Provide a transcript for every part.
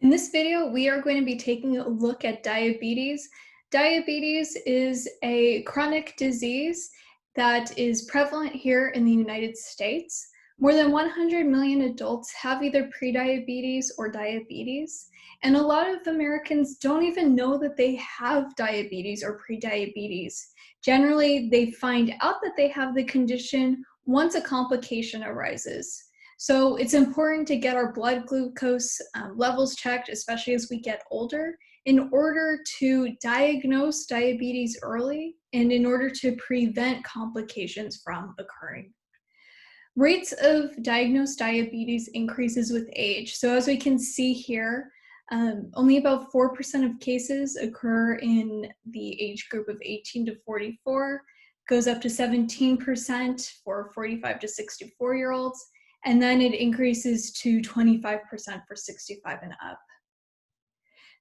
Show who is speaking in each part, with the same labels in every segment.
Speaker 1: In this video, we are going to be taking a look at diabetes. Diabetes is a chronic disease that is prevalent here in the United States. More than 100 million adults have either prediabetes or diabetes, and a lot of Americans don't even know that they have diabetes or prediabetes. Generally, they find out that they have the condition once a complication arises. So it's important to get our blood glucose levels checked, especially as we get older, in order to diagnose diabetes early and in order to prevent complications from occurring. Rates of diagnosed diabetes increases with age. So as we can see here, only about 4% of cases occur in the age group of 18 to 44, goes up to 17% for 45 to 64-year-olds, and then it increases to 25% for 65 and up.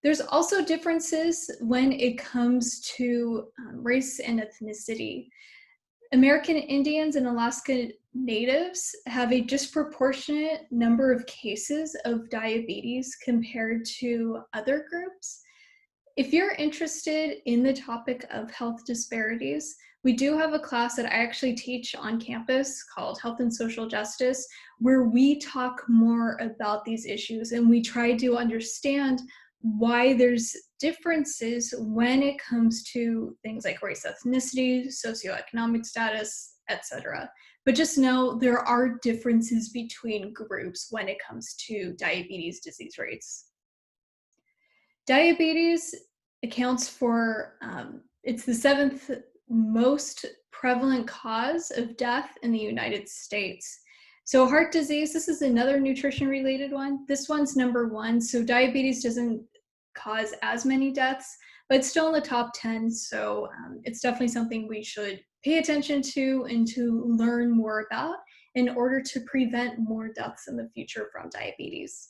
Speaker 1: There's also differences when it comes to race and ethnicity. American Indians and Alaska Natives have a disproportionate number of cases of diabetes compared to other groups. If you're interested in the topic of health disparities, we do have a class that I actually teach on campus called Health and Social Justice, where we talk more about these issues and we try to understand why there's differences when it comes to things like race, ethnicity, socioeconomic status, etc. But just know there are differences between groups when it comes to diabetes disease rates. Diabetes accounts for, it's the 7th most prevalent cause of death in the United States. So heart disease, this is another nutrition-related one. This one's number 1. So diabetes doesn't cause as many deaths, but it's still in the top 10. So it's definitely something we should pay attention to and to learn more about in order to prevent more deaths in the future from diabetes.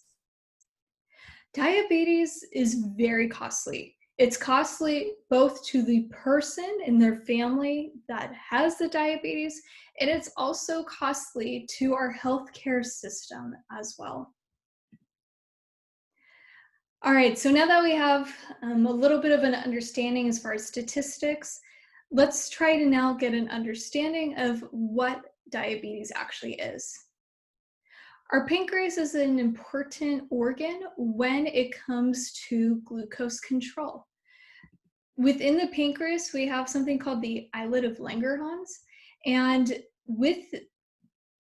Speaker 1: Diabetes is very costly. It's costly both to the person and their family that has the diabetes, and it's also costly to our healthcare system as well. All right, so now that we have a little bit of an understanding as far as statistics, let's try to now get an understanding of what diabetes actually is. Our pancreas is an important organ when it comes to glucose control. Within the pancreas, we have something called the islet of Langerhans, and with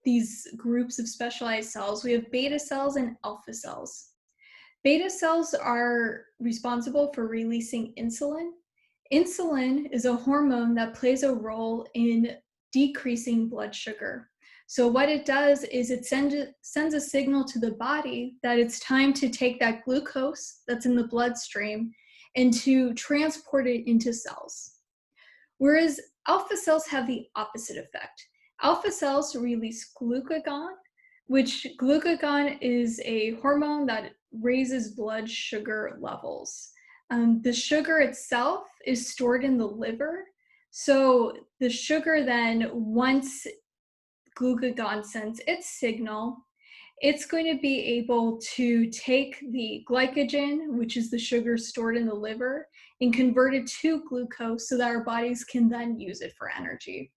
Speaker 1: these groups of specialized cells, we have beta cells and alpha cells. Beta cells are responsible for releasing insulin. Insulin is a hormone that plays a role in decreasing blood sugar. So what it does is it sends a signal to the body that it's time to take that glucose that's in the bloodstream and to transport it into cells. Whereas alpha cells have the opposite effect. Alpha cells release glucagon, which glucagon is a hormone that raises blood sugar levels. The sugar itself is stored in the liver. So the sugar then, once glucagon sends its signal, it's going to be able to take the glycogen, which is the sugar stored in the liver, and convert it to glucose so that our bodies can then use it for energy.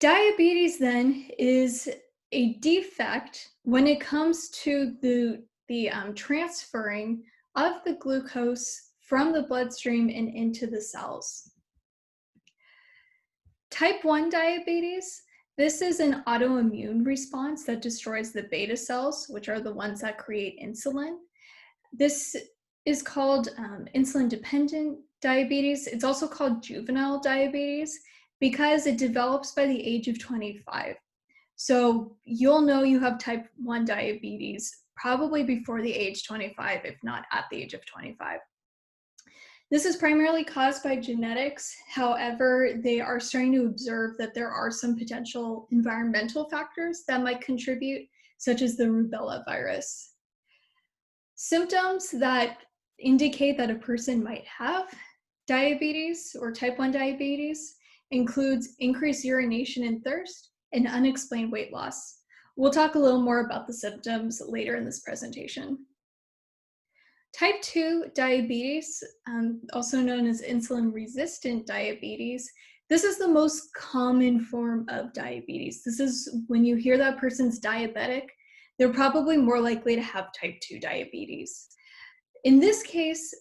Speaker 1: Diabetes then is a defect when it comes to the transferring of the glucose from the bloodstream and into the cells. Type 1 diabetes, this is an autoimmune response that destroys the beta cells, which are the ones that create insulin. This is called insulin-dependent diabetes. It's also called juvenile diabetes because it develops by the age of 25. So you'll know you have type 1 diabetes probably before the age 25, if not at the age of 25. This is primarily caused by genetics. However, they are starting to observe that there are some potential environmental factors that might contribute, such as the rubella virus. Symptoms that indicate that a person might have diabetes or type 1 diabetes includes increased urination and thirst and unexplained weight loss. We'll talk a little more about the symptoms later in this presentation. Type 2 diabetes, also known as insulin-resistant diabetes, this is the most common form of diabetes. This is when you hear that person's diabetic, they're probably more likely to have type 2 diabetes. In this case,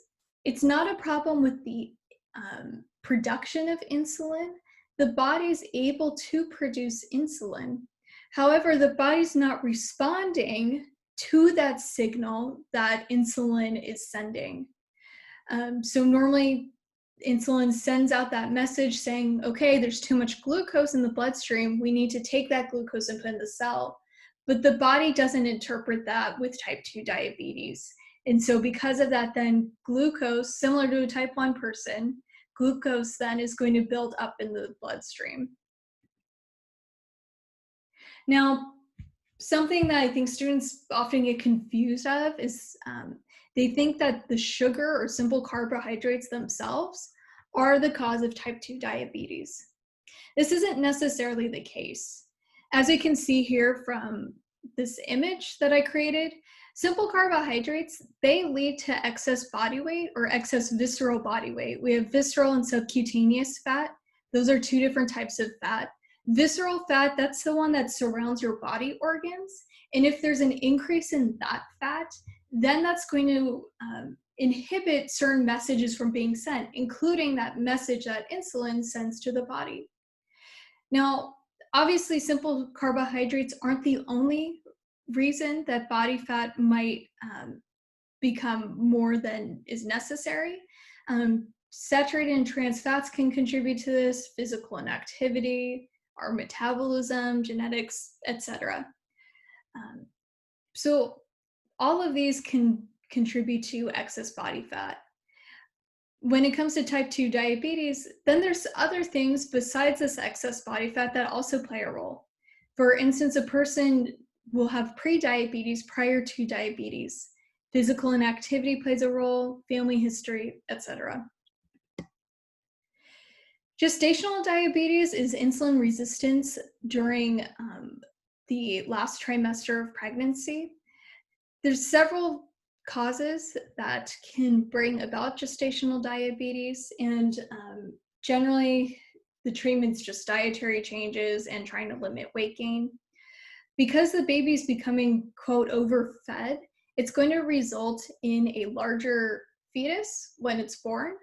Speaker 1: it's not a problem with the production of insulin. The body's able to produce insulin. However, the body's not responding to that signal that insulin is sending. So normally insulin sends out that message saying, okay, there's too much glucose in the bloodstream. We need to take that glucose and put it in the cell. But the body doesn't interpret that with type 2 diabetes. And so because of that, then glucose, similar to a type 1 person, glucose then is going to build up in the bloodstream. Now, something that I think students often get confused of is they think that the sugar or simple carbohydrates themselves are the cause of type 2 diabetes. This isn't necessarily the case. As you can see here from this image that I created, simple carbohydrates, they lead to excess body weight or excess visceral body weight. We have visceral and subcutaneous fat. Those are two different types of fat. Visceral fat, that's the one that surrounds your body organs. And if there's an increase in that fat, then that's going to inhibit certain messages from being sent, including that message that insulin sends to the body. Now, obviously, simple carbohydrates aren't the only reason that body fat might become more than is necessary. Saturated and trans fats can contribute to this, physical inactivity, our metabolism, genetics, etc. So all of these can contribute to excess body fat. When it comes to type 2 diabetes, then there's other things besides this excess body fat that also play a role. For instance, a person will have pre-diabetes prior to diabetes. Physical inactivity plays a role, family history, etc. Gestational diabetes is insulin resistance during the last trimester of pregnancy. There's several causes that can bring about gestational diabetes, and generally the treatment's just dietary changes and trying to limit weight gain. Because the baby's becoming, quote, overfed, it's going to result in a larger fetus when it's born.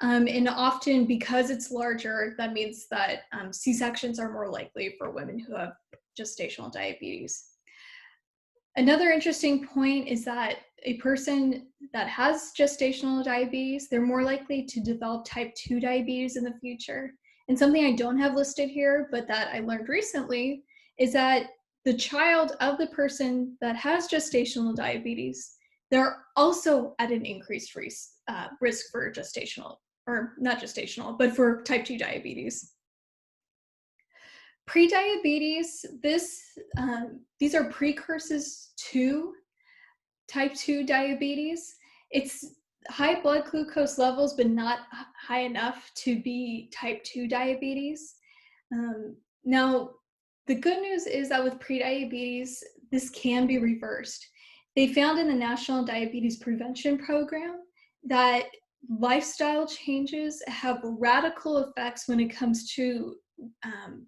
Speaker 1: And often because it's larger, that means that C-sections are more likely for women who have gestational diabetes. Another interesting point is that a person that has gestational diabetes, they're more likely to develop type 2 diabetes in the future. And something I don't have listed here, but that I learned recently, is that the child of the person that has gestational diabetes, they're also at an increased risk for gestational, or not gestational, but for type 2 diabetes. Prediabetes, these are precursors to type 2 diabetes. It's high blood glucose levels, but not high enough to be type 2 diabetes. Now, the good news is that with prediabetes, this can be reversed. They found in the National Diabetes Prevention Program that lifestyle changes have radical effects when it comes to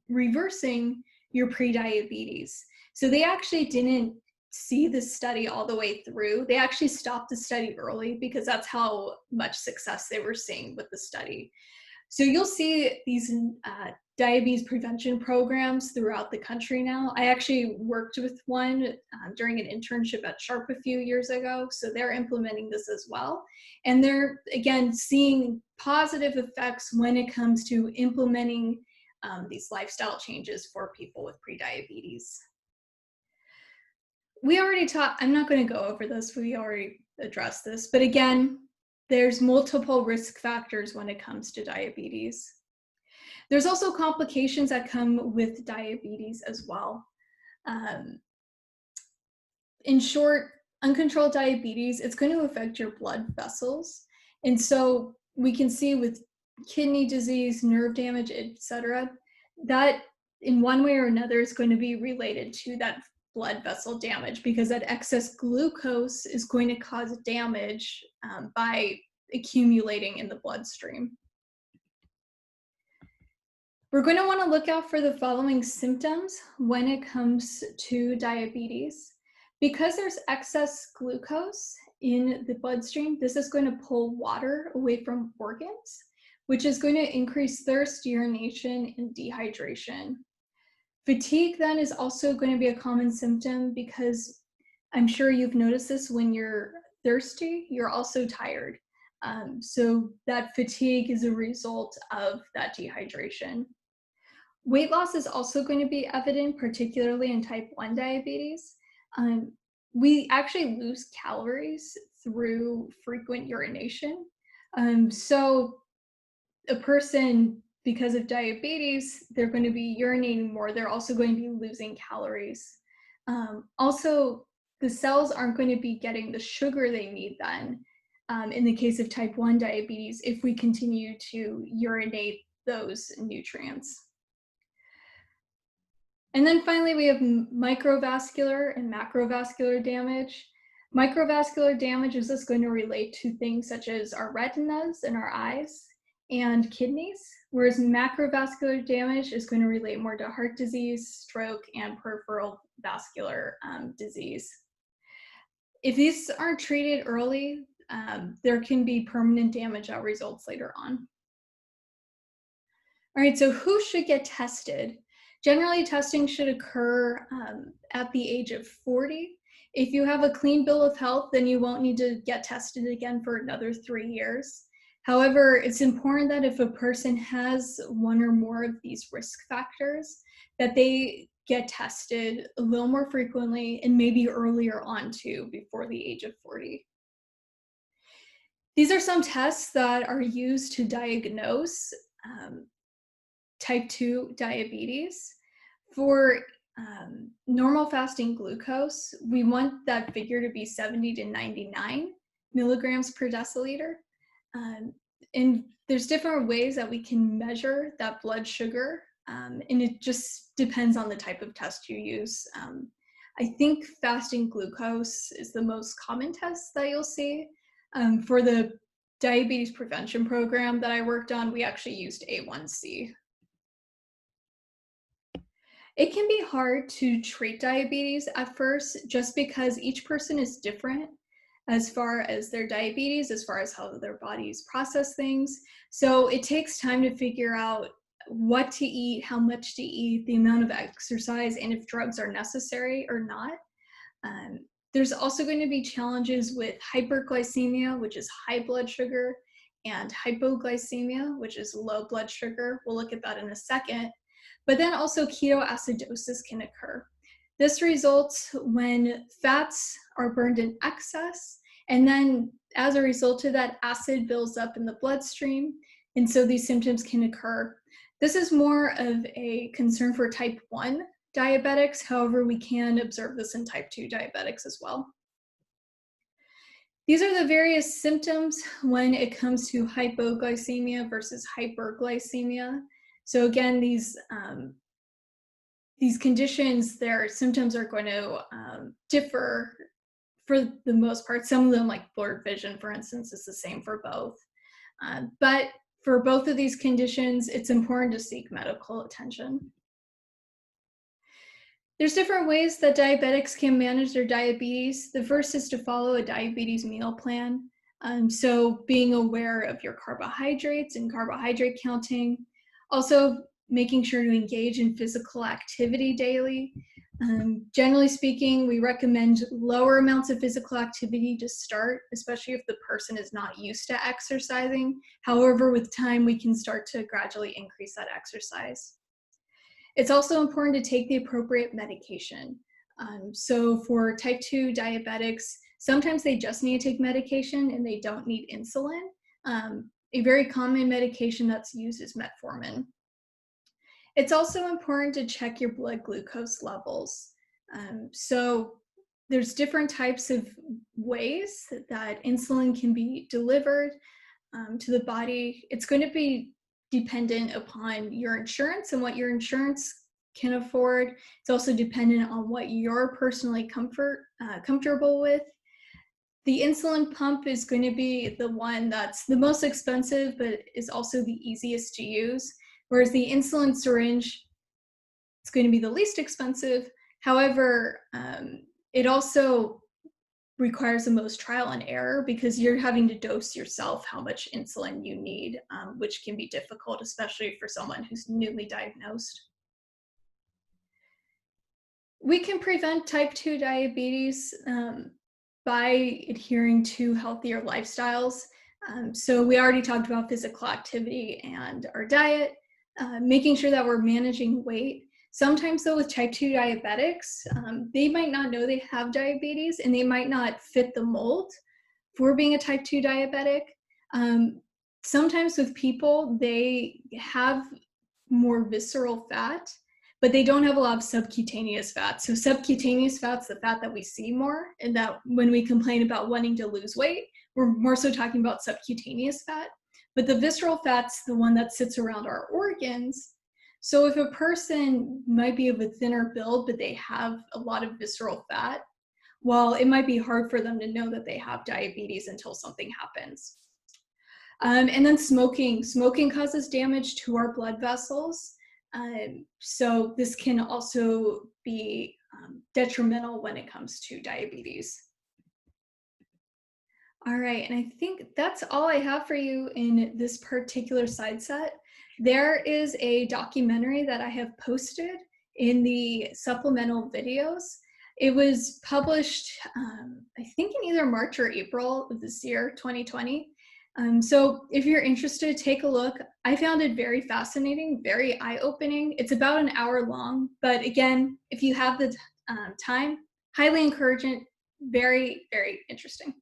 Speaker 1: reversing your prediabetes. So they actually didn't see the study all the way through. They actually stopped the study early because that's how much success they were seeing with the study. So you'll see these diabetes prevention programs throughout the country now. I actually worked with one during an internship at Sharp a few years ago, so they're implementing this as well. And they're, again, seeing positive effects when it comes to implementing these lifestyle changes for people with prediabetes. We already talked, I'm not going to go over this, we already addressed this, but again, there's multiple risk factors when it comes to diabetes. There's also complications that come with diabetes as well. In short, uncontrolled diabetes, it's going to affect your blood vessels. And so we can see with kidney disease, nerve damage, etc., that in one way or another is going to be related to that blood vessel damage, because that excess glucose is going to cause damage by accumulating in the bloodstream. We're going to want to look out for the following symptoms when it comes to diabetes. Because there's excess glucose in the bloodstream, this is going to pull water away from organs, which is going to increase thirst, urination, and dehydration. Fatigue then is also going to be a common symptom, because I'm sure you've noticed this: when you're thirsty, you're also tired. So that fatigue is a result of that dehydration. Weight loss is also going to be evident, particularly in type 1 diabetes. We actually lose calories through frequent urination. So a person, because of diabetes, they're going to be urinating more. They're also going to be losing calories. Also, the cells aren't going to be getting the sugar they need then, in the case of type 1 diabetes, if we continue to urinate those nutrients. And then finally, we have microvascular and macrovascular damage. Microvascular damage is just going to relate to things such as our retinas and our eyes and kidneys, whereas macrovascular damage is going to relate more to heart disease, stroke, and peripheral vascular disease. If these aren't treated early, there can be permanent damage that results later on. All right, so who should get tested? Generally, testing should occur at the age of 40. If you have a clean bill of health, then you won't need to get tested again for another 3 years. However, it's important that if a person has one or more of these risk factors, that they get tested a little more frequently, and maybe earlier on too, before the age of 40. These are some tests that are used to diagnose type 2 diabetes. For normal fasting glucose, we want that figure to be 70 to 99 milligrams per deciliter. And there's different ways that we can measure that blood sugar, and it just depends on the type of test you use. I think fasting glucose is the most common test that you'll see. For the diabetes prevention program that I worked on, we actually used A1C. It can be hard to treat diabetes at first, just because each person is different as far as their diabetes, as far as how their bodies process things. So it takes time to figure out what to eat, how much to eat, the amount of exercise, and if drugs are necessary or not. There's also going to be challenges with hyperglycemia, which is high blood sugar, and hypoglycemia, which is low blood sugar. We'll look at that in a second. But then also ketoacidosis can occur. This results when fats are burned in excess, and then as a result of that, acid builds up in the bloodstream, and so these symptoms can occur. This is more of a concern for type 1 diabetics. However, we can observe this in type 2 diabetics as well. These are the various symptoms when it comes to hypoglycemia versus hyperglycemia. So again, these conditions, their symptoms are going to differ for the most part. Some of them, like blurred vision, for instance, is the same for both. But for both of these conditions, it's important to seek medical attention. There's different ways that diabetics can manage their diabetes. The first is to follow a diabetes meal plan. So being aware of your carbohydrates and carbohydrate counting. Also, making sure to engage in physical activity daily. Generally speaking, we recommend lower amounts of physical activity to start, especially if the person is not used to exercising. However, with time, we can start to gradually increase that exercise. It's also important to take the appropriate medication. So for type 2 diabetics, sometimes they just need to take medication and they don't need insulin. A very common medication that's used is metformin. It's also important to check your blood glucose levels. So there's different types of ways that insulin can be delivered to the body. It's going to be dependent upon your insurance and what your insurance can afford. It's also dependent on what you're personally comfortable with. The insulin pump is going to be the one that's the most expensive, but is also the easiest to use, whereas the insulin syringe is going to be the least expensive. However, it also requires the most trial and error because you're having to dose yourself how much insulin you need, which can be difficult, especially for someone who's newly diagnosed. We can prevent type 2 diabetes by adhering to healthier lifestyles. So we already talked about physical activity and our diet, making sure that we're managing weight. Sometimes though with type 2 diabetics, they might not know they have diabetes and they might not fit the mold for being a type 2 diabetic. Sometimes with people, they have more visceral fat, but they don't have a lot of subcutaneous fat. So subcutaneous fat's the fat that we see more, and that when we complain about wanting to lose weight, we're more so talking about subcutaneous fat. But the visceral fat's the one that sits around our organs. So if a person might be of a thinner build, but they have a lot of visceral fat, well, it might be hard for them to know that they have diabetes until something happens. And then smoking. Smoking causes damage to our blood vessels. So this can also be detrimental when it comes to diabetes. All right, and I think that's all I have for you in this particular side set. There is a documentary that I have posted in the supplemental videos. It was published, I think in either March or April of this year, 2020. So if you're interested, take a look. I found it very fascinating, very eye-opening. It's about an hour long, but again, if you have the time, highly encourage it. Very, very interesting.